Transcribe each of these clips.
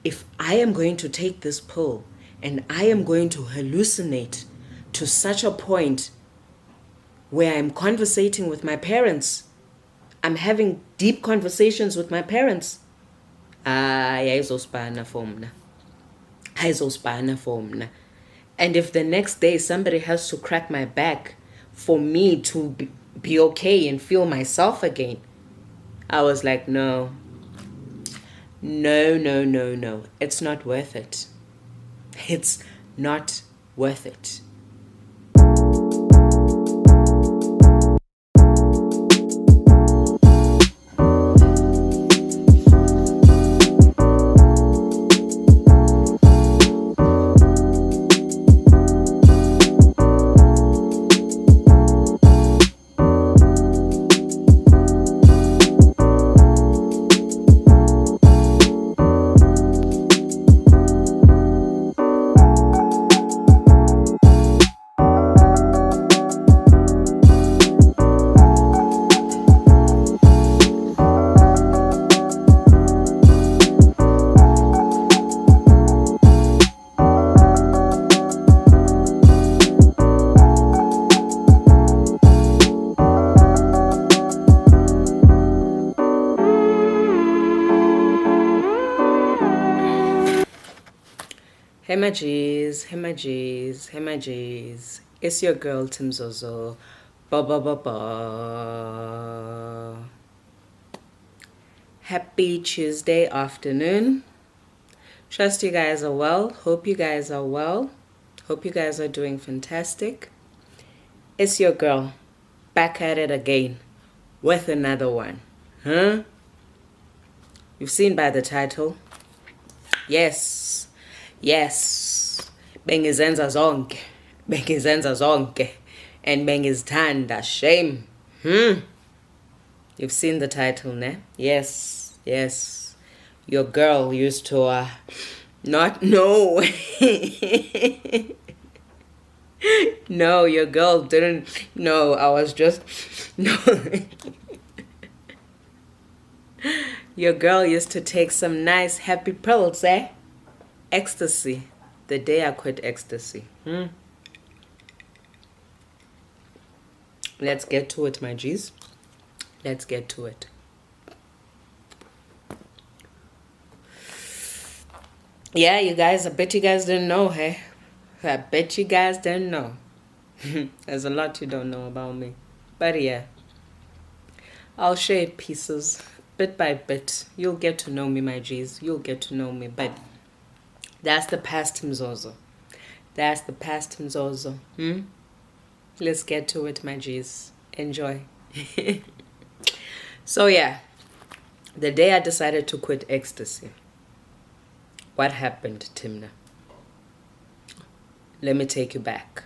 if I am going to take this pill and I am going to hallucinate to such a point where I'm conversating with my parents, I'm having deep conversations with my parents, ayizospana for mna. Ayizospana for mna. And if the next day somebody has to crack my back for me to be okay and feel myself again, I was like, no. It's not worth it. It's not worth it. Hey my G's, hey my G's, hey my G's. It's your girl Timz. Ba ba ba ba. Happy Tuesday afternoon. Trust you guys are well. Hope you guys are well. Hope you guys are doing fantastic. It's your girl, back at it again with another one. Huh? You've seen by the title. Yes. Bengizenza zonke. And bengizithanda. Shame. You've seen the title, ne? Yes. Your girl used to not know. No, your girl didn't know. I was just no. Your girl used to take some nice happy pills, eh? Ecstasy. The day I quit ecstasy. Let's get to it, my G's. Let's get to it. Yeah, you guys, I bet you guys didn't know, hey? I bet you guys didn't know. There's a lot you don't know about me. But yeah, I'll share pieces bit by bit. You'll get to know me, my G's. You'll get to know me. But that's the past Timzozo. Let's get to it, my G's. Enjoy. So yeah, the day I decided to quit ecstasy, what happened, Timna? Let me take you back.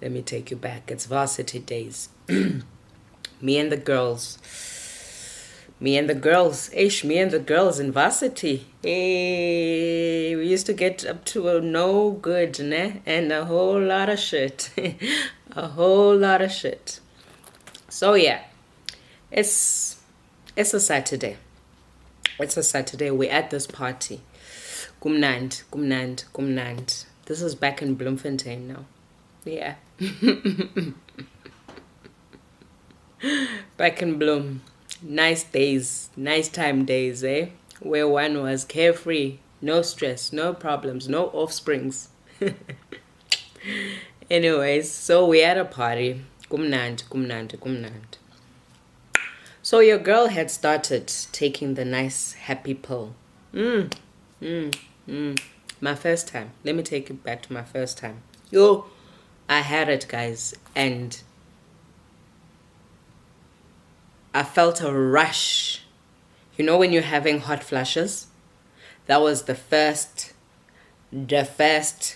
It's varsity days. Me and the girls in varsity. Hey, we used to get up to a no good, ne? And a whole lot of shit. So yeah, it's a Saturday. We're at this party. Kumnand. This is back in Bloemfontein now. Yeah. Back in Bloem. Nice days. Nice time days, eh? Where one was carefree. No stress, no problems, no offsprings. Anyways, so we're at a party. Kumnand. So your girl had started taking the nice happy pill. My first time. Let me take it back to my first time. I had it, guys, and I felt a rush. You know when you're having hot flashes? That was the first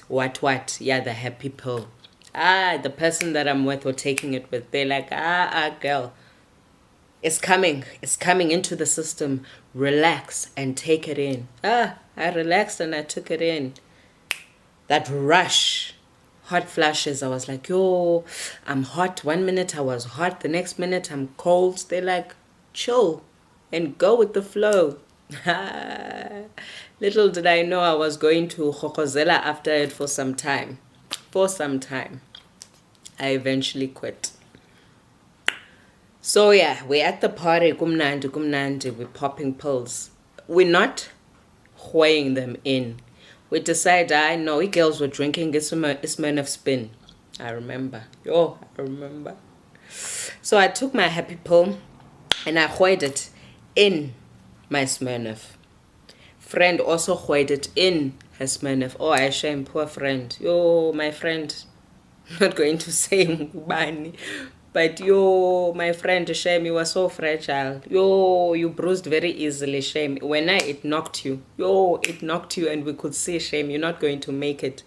what? Yeah, the happy pill. The person that I'm with or taking it with, they're like, girl, it's coming into the system. Relax and take it in. I relaxed and I took it in. That rush, hot flashes. I was like, I'm hot. 1 minute I was hot. The next minute I'm cold. They're like, chill and go with the flow. Little did I know I was going to Hokozela after it for some time. For some time. I eventually quit. So yeah, we're at the party, kumnandi, we're popping pills. We're not weighing them in. We decide, I know, we girls were drinking Isman of Spin. I remember. I remember. So I took my happy pill and I weighed it in my Smirnoff. Friend also weighed it in her Smirnoff. Oh, I shame, poor friend. My friend. Not going to say Ngubani. But my friend, shame, you were so fragile. You bruised very easily, shame. When it knocked you. It knocked you and we could see, shame, you're not going to make it.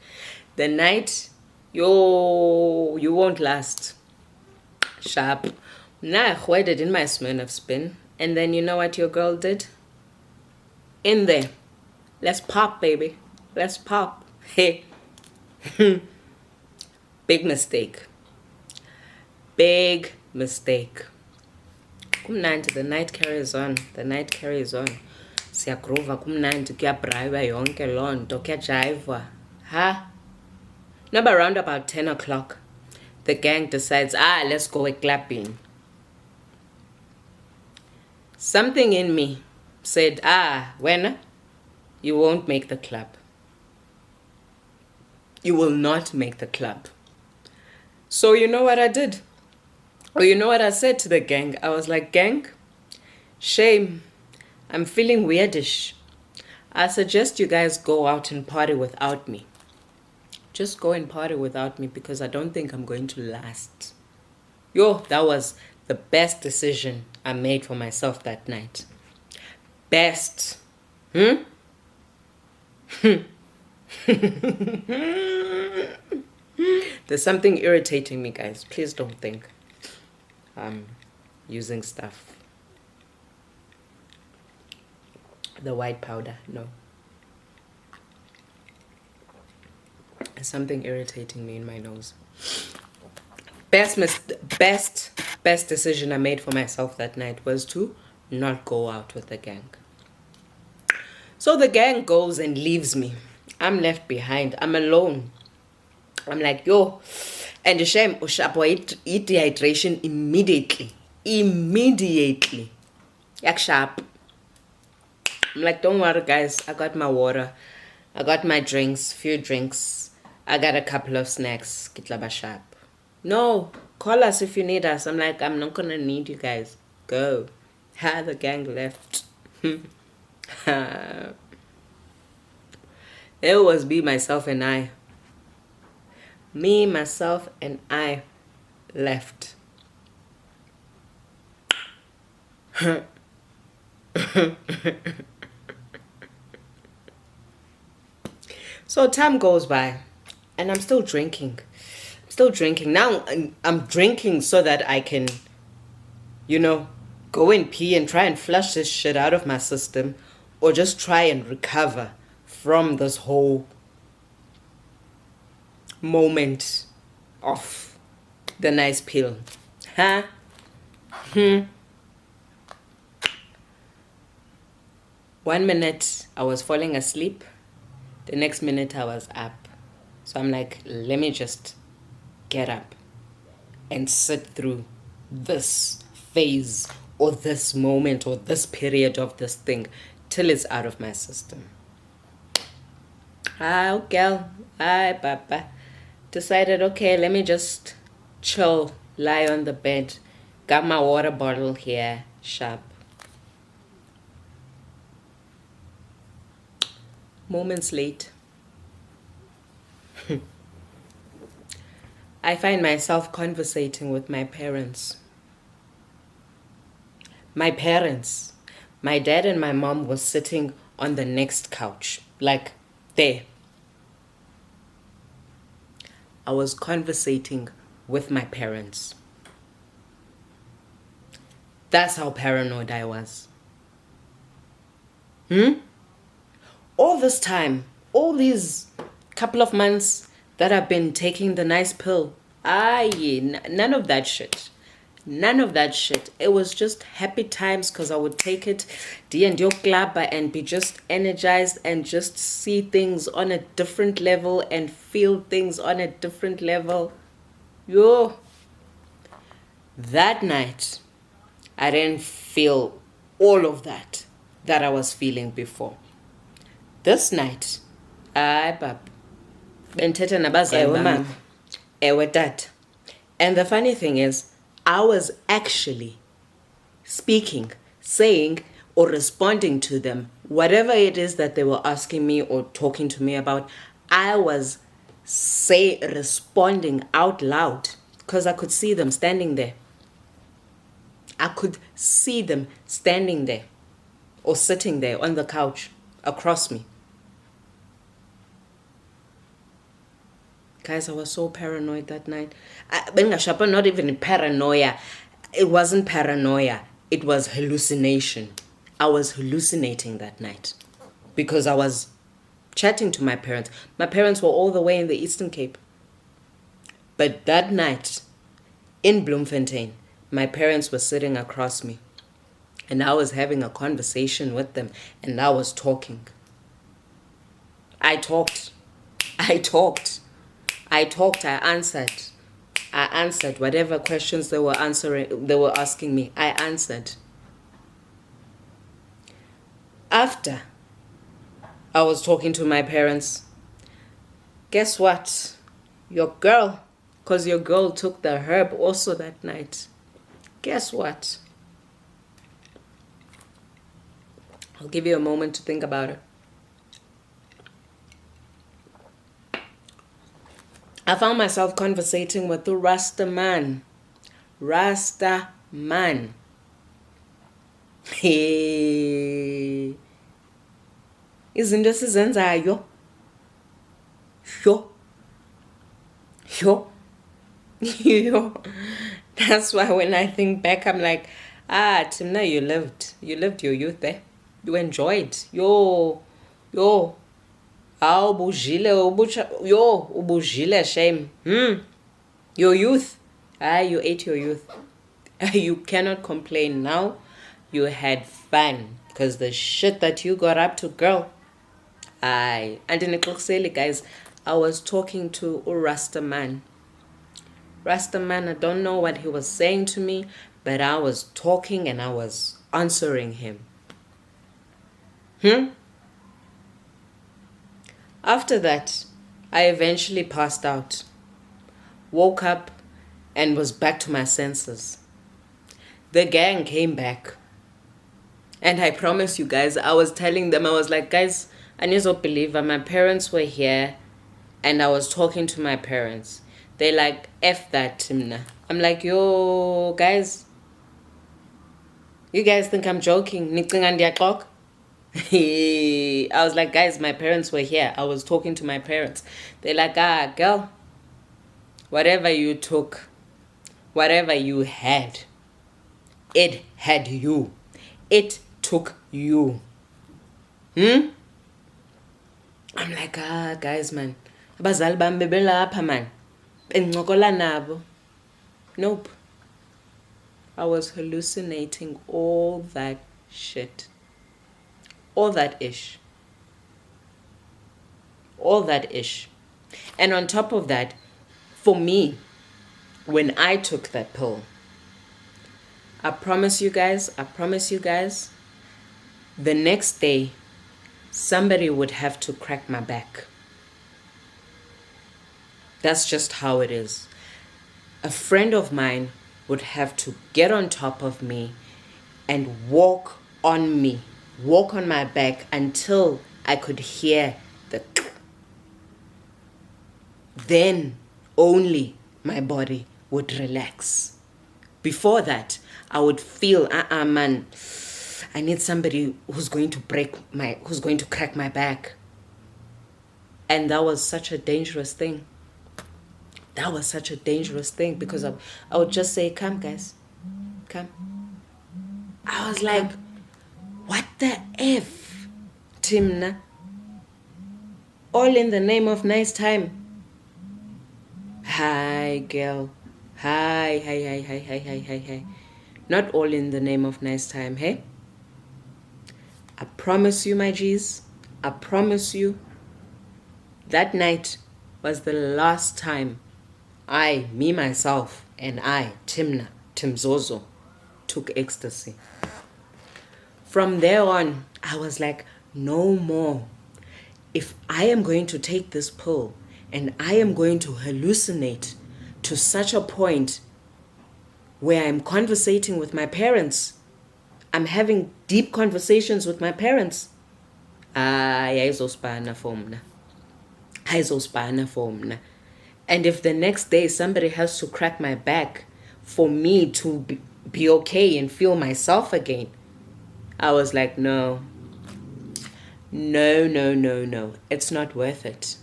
The night, you won't last. Sharp. Now I weighed it in my Smirnoff Spin. And then you know what your girl did? In there. Let's pop, baby. Let's pop. Hey. Big mistake. Big mistake. Kumnandi, the night carries on. The night carries on. Siyagrova kumnandi, kuyabraywa yonke loo nto, kuyajayivwa. Now around about 10 o'clock, the gang decides, let's go clubbing. Something in me said, when you won't make the club. You will not make the club. So you know what I did? Or you know what I said to the gang? I was like, gang, shame, I'm feeling weirdish. I suggest you guys go out and party without me. Just go and party without me because I don't think I'm going to last. That was the best decision I made for myself that night. Best. There's something irritating me, guys. Please don't think I'm using stuff. The white powder, no. There's something irritating me in my nose. Best decision I made for myself that night was to not go out with the gang. So the gang goes and leaves me. I'm left behind. I'm alone. I'm like, and the shame, eat dehydration immediately. Yak sharp. I'm like, don't worry, guys. I got my water. I got my drinks, few drinks. I got a couple of snacks. Kitlaba sharp. No, call us if you need us. I'm like, I'm not gonna need you guys. Go. The gang left. It was me, myself, and I. Me, myself, and I left. So time goes by, and I'm still drinking. Now I'm drinking so that I can, go and pee and try and flush this shit out of my system, or just try and recover from this whole moment of the nice pill. 1 minute I was falling asleep, the next minute I was up. So I'm like, let me just get up and sit through this phase or this moment or this period of this thing till it's out of my system. Girl, papa. Decided, okay, let me just chill, lie on the bed. Got my water bottle here, sharp. Moments late, I find myself conversating with my parents. My dad and my mom were sitting on the next couch, like there. I was conversating with my parents. That's how paranoid I was. All this time, all these couple of months that I've been taking the nice pill, none of that shit. None of that shit. It was just happy times because I would take it D&D club and be just energized and just see things on a different level and feel things on a different level. Yo, that night, I didn't feel all of that I was feeling before. This night, bab, benthetha nabazali bami, ewe tata. And the funny thing is, I was actually speaking, saying, or responding to them, whatever it is that they were asking me or talking to me about, I was responding out loud because I could see them standing there. I could see them standing there or sitting there on the couch across me. Guys, I was so paranoid that night. Not even paranoia. It wasn't paranoia. It was hallucination. I was hallucinating that night because I was chatting to my parents. My parents were all the way in the Eastern Cape. But that night in Bloemfontein, my parents were sitting across me and I was having a conversation with them and I was talking. I talked. I answered whatever questions they were asking me. I answered. After I was talking to my parents, guess what? Your girl took the herb also that night. Guess what? I'll give you a moment to think about it. I found myself conversating with the Rasta man. Hey. Izinto esizenzayo. Yo. That's why when I think back, I'm like, Timna, you lived your youth there. You enjoyed. Yo. Ubujile shame. Your youth. You ate your youth. You cannot complain now. You had fun. Because the shit that you got up to, girl. And in the guys, I was talking to a Rasta man. Rasta man, I don't know what he was saying to me, but I was talking and I was answering him. After that, I eventually passed out, woke up, and was back to my senses. The gang came back. And I promise you guys, I was telling them, I was like, guys, I need to believe my parents were here, and I was talking to my parents. They're like, F that, Timna. I'm like, yo, guys, you guys think I'm joking? I was like, guys, my parents were here. I was talking to my parents. They're like, girl, whatever you took, whatever you had, it had you. It took you. I'm like, guys, man. Abazali bami bebelapha, man. Bengicokola nabo. Nope. I was hallucinating all that shit. All that ish. And on top of that, for me, when I took that pill, I promise you guys, the next day, somebody would have to crack my back. That's just how it is. A friend of mine would have to get on top of me and walk on my back until I could hear the then only my body would relax. Before that, I would feel, man, I need somebody who's going to crack my back. And that was such a dangerous thing. Because I would just say, come guys, come. I was like, what the F, Timna? All in the name of nice time. Hi, girl. Hi, hi, hi, hi, hi, hi, hi, hi. Not all in the name of nice time, hey? I promise you, my G's, I promise you, that night was the last time me, myself, and Timzozo, took ecstasy. From there on, I was like, no more. If I am going to take this pill and I am going to hallucinate to such a point where I'm conversating with my parents, I'm having deep conversations with my parents. Ayizospana for mna. Ayizospana for mna. And if the next day somebody has to crack my back for me to be okay and feel myself again, I was like, no, no, no, no, no. It's not worth it.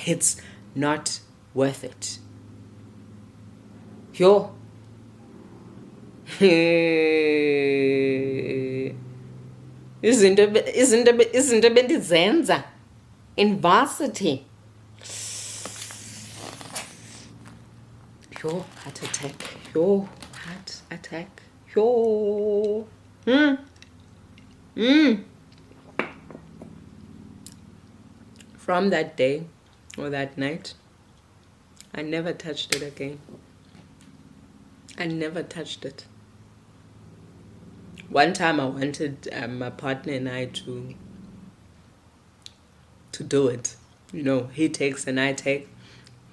It's not worth it. Yo. Izinto bendizenza in varsity. Yo, heart attack. Yo, heart attack. Yo. From that day or that night, I never touched it again. I never touched it. One time I wanted my partner and I to do it. You know, he takes and I take.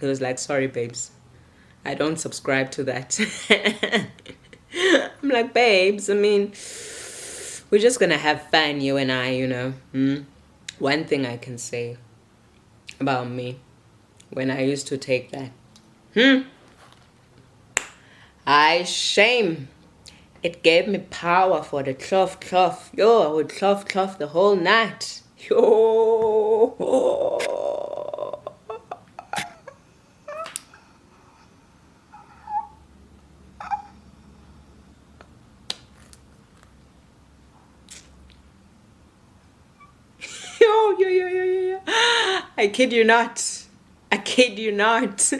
He was like, sorry, babes. I don't subscribe to that. I'm like, babes, I mean, we're just going to have fun, you and I, you know. One thing I can say about me, when I used to take that, I shame. It gave me power for the cloth. Yo, I would cloth the whole night. Yo. Yo. I kid you not. I kid you not.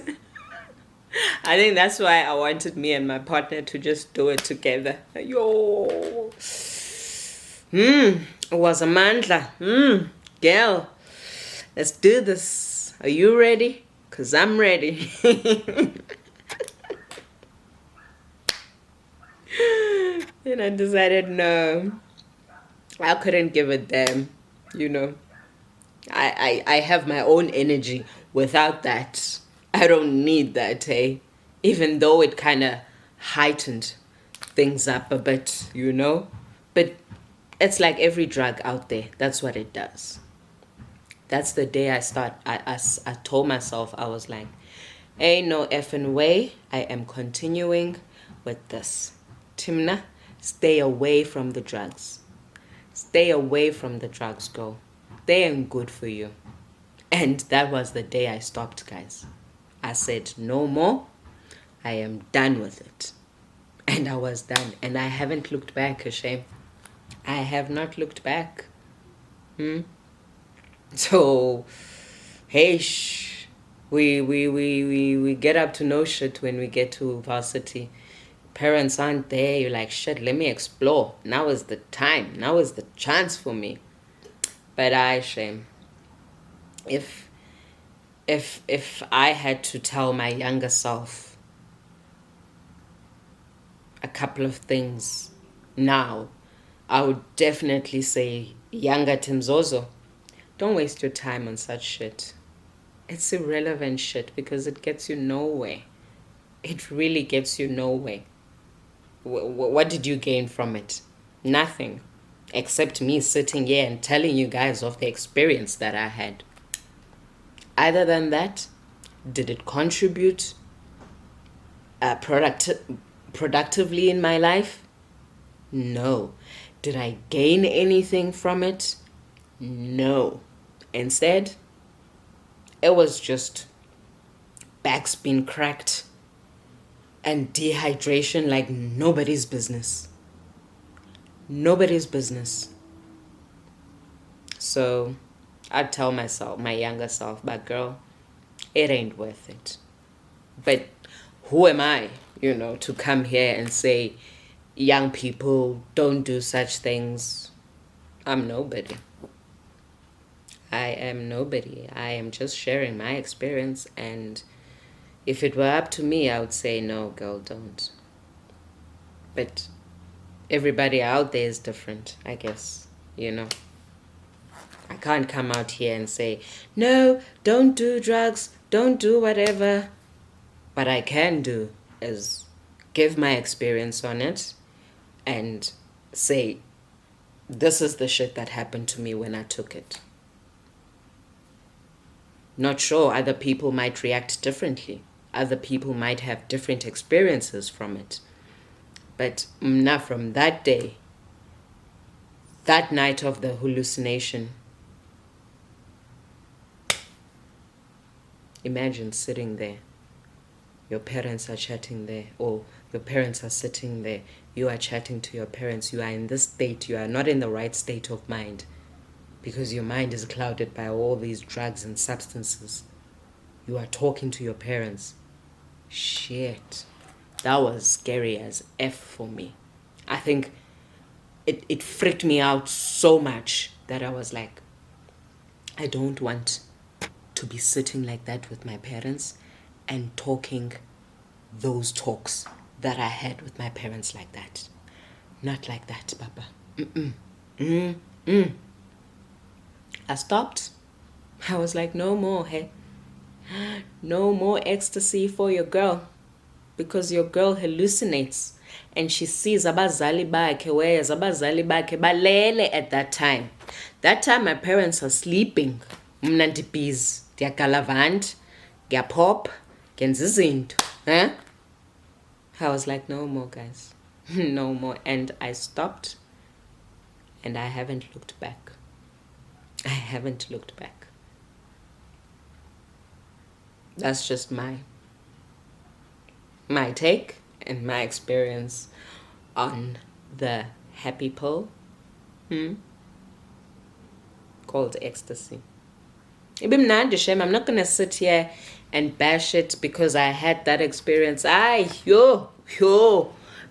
I think that's why I wanted me and my partner to just do it together. Yo. It was Amandla. Girl, let's do this. Are you ready? Because I'm ready. And I decided no. I couldn't give a damn, you know. I have my own energy. Without that, I don't need that, eh? Even though it kind of heightened things up a bit, you know? But it's like every drug out there. That's what it does. That's the day I told myself, I was like, ain't no effing way I am continuing with this. Timna, stay away from the drugs. Stay away from the drugs, girl. They ain't good for you. And that was the day I stopped, guys. I said, no more. I am done with it. And I was done. And I haven't looked back, Hashem. I have not looked back. So, hey, we get up to no shit when we get to varsity. Parents aren't there. You're like, shit, let me explore. Now is the time. Now is the chance for me. But shame. If I had to tell my younger self a couple of things now, I would definitely say, younger Timzozo, don't waste your time on such shit. It's irrelevant shit because it gets you nowhere. It really gets you nowhere. What did you gain from it? Nothing. Except me sitting here and telling you guys of the experience that I had. Other than that, did it contribute productively in my life? No. Did I gain anything from it? No. Instead, it was just backs being cracked and dehydration like nobody's business. Nobody's business. So I'd tell myself, my younger self, but girl, it ain't worth it. But who am I, to come here and say, young people, don't do such things? I'm nobody. I am nobody. I am just sharing my experience, and if it were up to me, I would say, no, girl, don't. But everybody out there is different, I guess, I can't come out here and say, no, don't do drugs, don't do whatever. What I can do is give my experience on it and say, this is the shit that happened to me when I took it. Not sure, other people might react differently. Other people might have different experiences from it. But now from that day, that night of the hallucination, imagine sitting there. Your parents are chatting there, or your parents are sitting there. You are chatting to your parents. You are in this state. You are not in the right state of mind because your mind is clouded by all these drugs and substances. You are talking to your parents. Shit. That was scary as F for me. I think it freaked me out so much that I was like, I don't want to be sitting like that with my parents and talking those talks that I had with my parents like that. Not like that, Papa. I stopped. I was like, no more, hey. No more ecstasy for your girl. Because your girl hallucinates. And she sees abazali bakhe, whereas abazali bakhe balele at that time. That time my parents are sleeping. Mna ndibhizi, ndiyagalavant, ngiyapop, ngenza izinto. I was like, no more, guys. No more. And I stopped. And I haven't looked back. I haven't looked back. That's just my take and my experience on the happy pill called ecstasy. Ibimnandi Shem, I'm not gonna sit here and bash it because I had that experience. Ay, yo,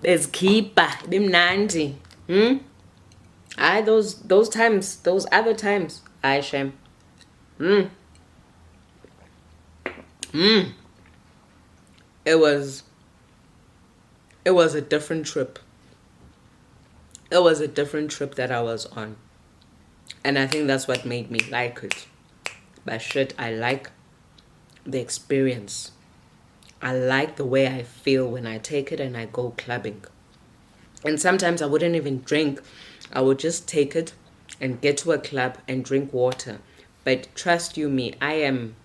there's keeper. Ibimnandi. Ay, those times, those other times. Ay, Shem. It was a different trip. It was a different trip that I was on. And I think that's what made me like it. But shit, I like the experience. I like the way I feel when I take it and I go clubbing. And sometimes I wouldn't even drink. I would just take it and get to a club and drink water. But trust you me, I am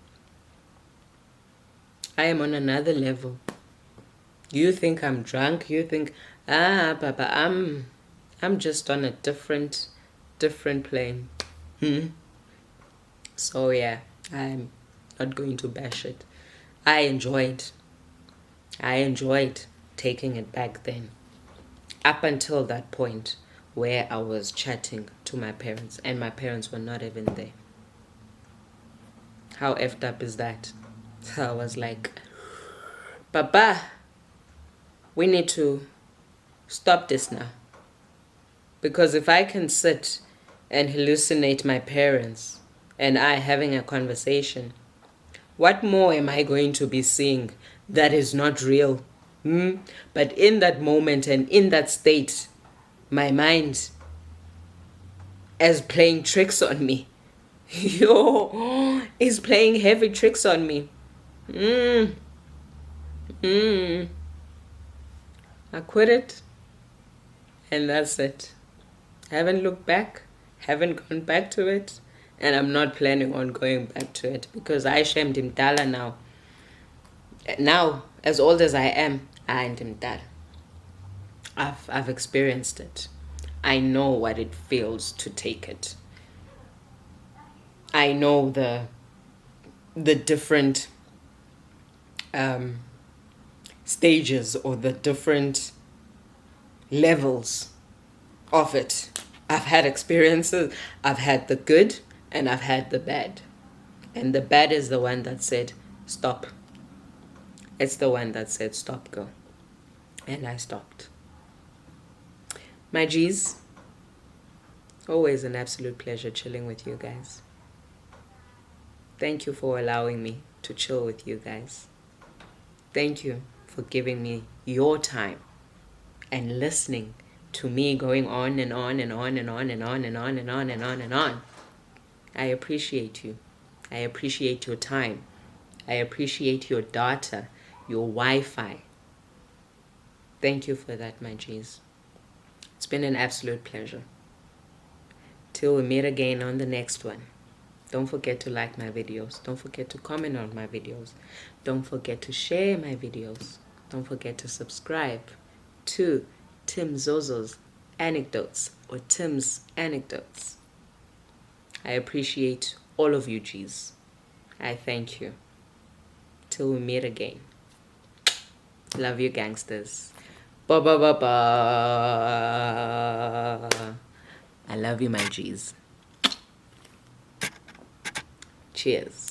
on another level. You think I'm drunk? You think, Papa, I'm just on a different plane. So yeah, I'm not going to bash it. I enjoyed taking it back then. Up until that point where I was chatting to my parents and my parents were not even there. How effed up is that? So I was like, Papa, we need to stop this now. Because if I can sit and hallucinate my parents and I having a conversation, what more am I going to be seeing that is not real? But in that moment and in that state, my mind is playing tricks on me. Is playing heavy tricks on me. I quit it, and that's it. Haven't looked back, haven't gone back to it, and I'm not planning on going back to it because I shamed him dala now. Now, as old as I am, I am dala. I've experienced it. I know what it feels to take it. I know the different stages or the different levels of it. I've had experiences. I've had the good and I've had the bad. And the bad is the one that said, stop. It's the one that said stop, go. And I stopped. My G's, always an absolute pleasure chilling with you guys. Thank you for allowing me to chill with you guys. Thank you for giving me your time and listening to me going on and on and on and on and on and on and on and on and on. I appreciate you. I appreciate your time. I appreciate your data, your Wi-Fi. Thank you for that, my G's. It's been an absolute pleasure. Till we meet again on the next one. Don't forget to like my videos. Don't forget to comment on my videos. Don't forget to share my videos. Don't forget to subscribe to Timz Anecdotes or Timz Anecdotes. I appreciate all of you G's. I thank you. Till we meet again. Love you gangsters. Ba ba ba ba. I love you my G's. Cheers.